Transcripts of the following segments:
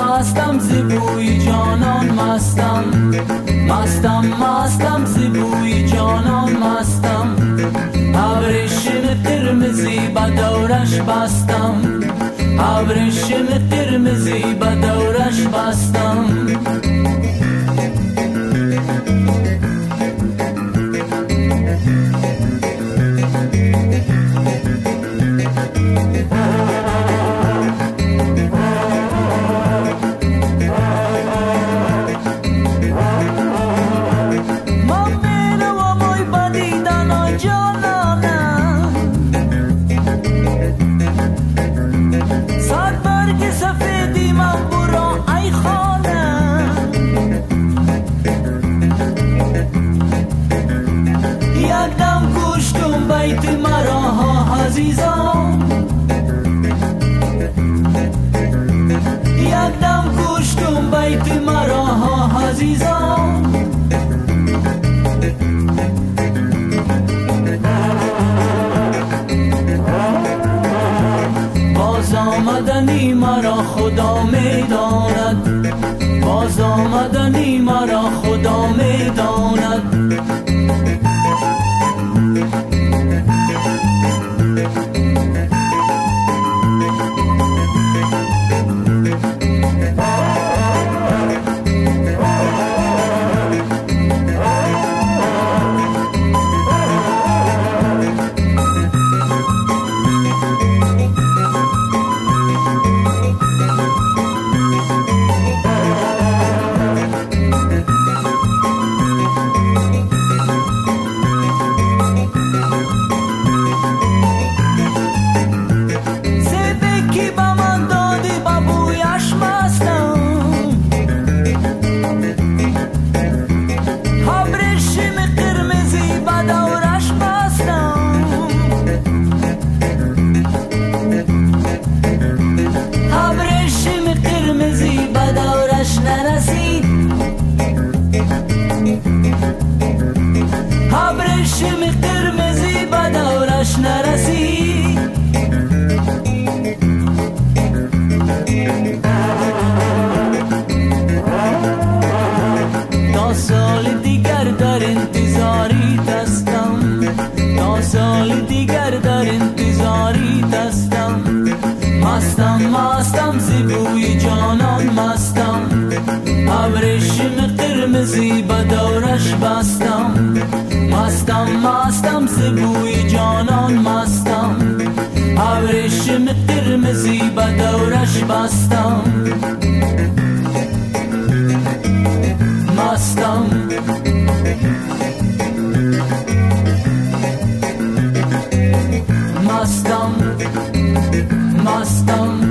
مستم زیبوی جانان مستم مستم مستم زیبوی جانان مستم ابریشم قرمزی به دورش بستم ابریشم قرمزی به دورش بستم یکدم کشتم بیت مرا عزیزان باز آمدنی مرا خدا میداند باز آمدنی مرا خدا میداند مستم زیبوی جانان مستم ابریشم قرمزی به دورش بستم مستم مستم زیبوی جانان مستم ابریشم قرمزی به دورش بستم مستم مستم مستم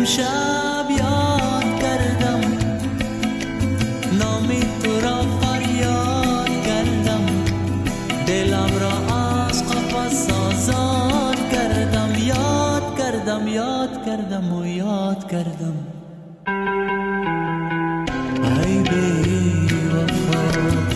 امشب یاد کردم نامی تو را فریاد کردم دلم را از قفس آزاد کردم یاد کردم یاد کردم و یاد کردم ای بی وفا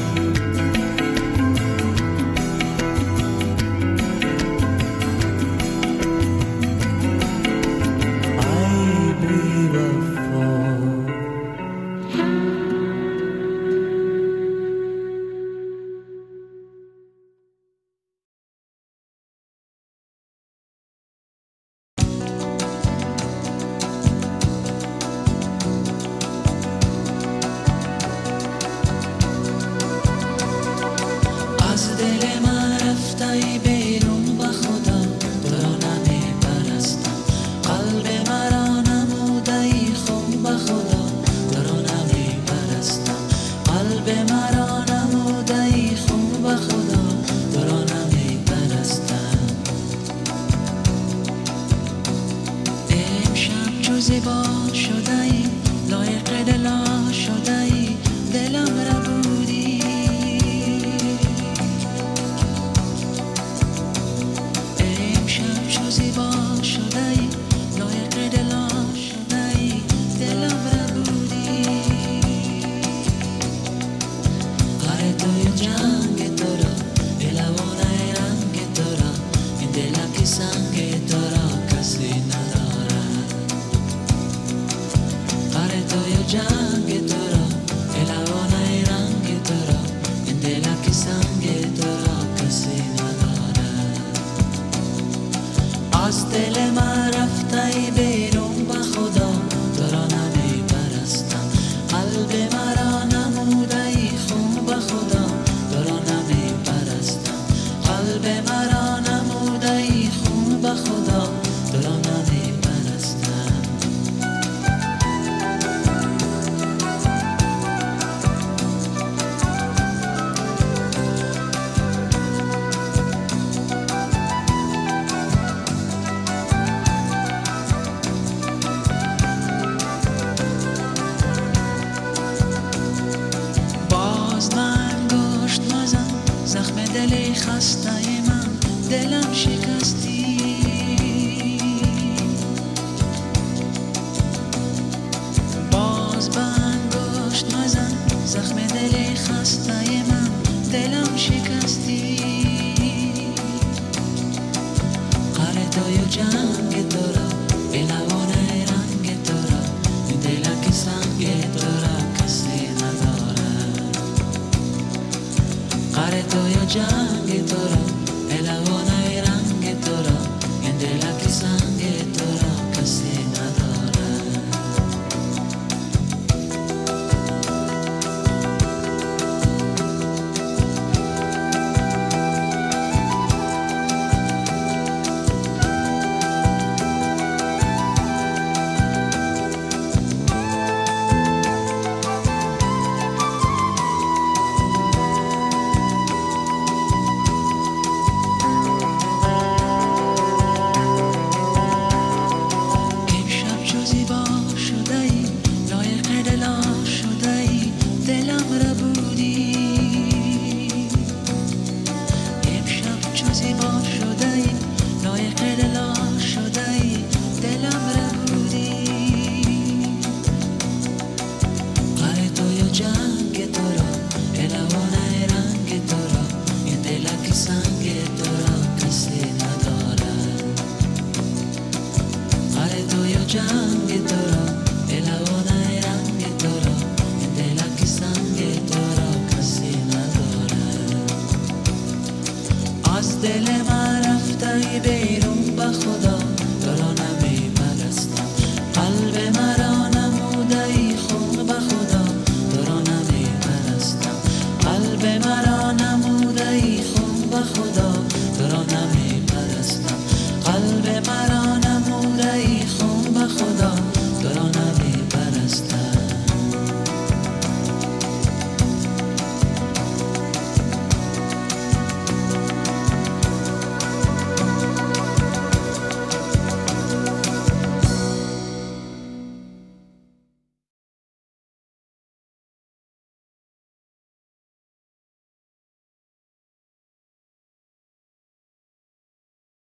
زیبا شده ای لایق دلا شده ای دلم را بودی امشب چو زیبا شده ای لایق دلا شده ای دلم را بودی آره توی جنگ تو را دلوانه رنگ تو را این دل که سنگ تو را کسی نداره جنگ تو را الوانه رنگ تو را این دل که سنگ تو را کسی نداره از دل من رفته ای بیرون به خدا تو را نمی پرستم قلب مرا نموده ای خون به خدا تو را نمی پرستم قلب مرا نموده ای خون به خدا تو را نمی پرستم دل خسته من دلم شکستی باز به انگشت مزن زخم دل خسته من دلم شکستی قره توی جنگ تو را بلوانه رنگ تو را این دل که سنگ تو را کسی نداره قره توی جنگ تو را الوانه رنگ تو را این دل که سنگ تو را کسی نداره جنگ تو را الوانه رنگ تو را این دل که سنگ تو را کسی نداره از دل من رفته ای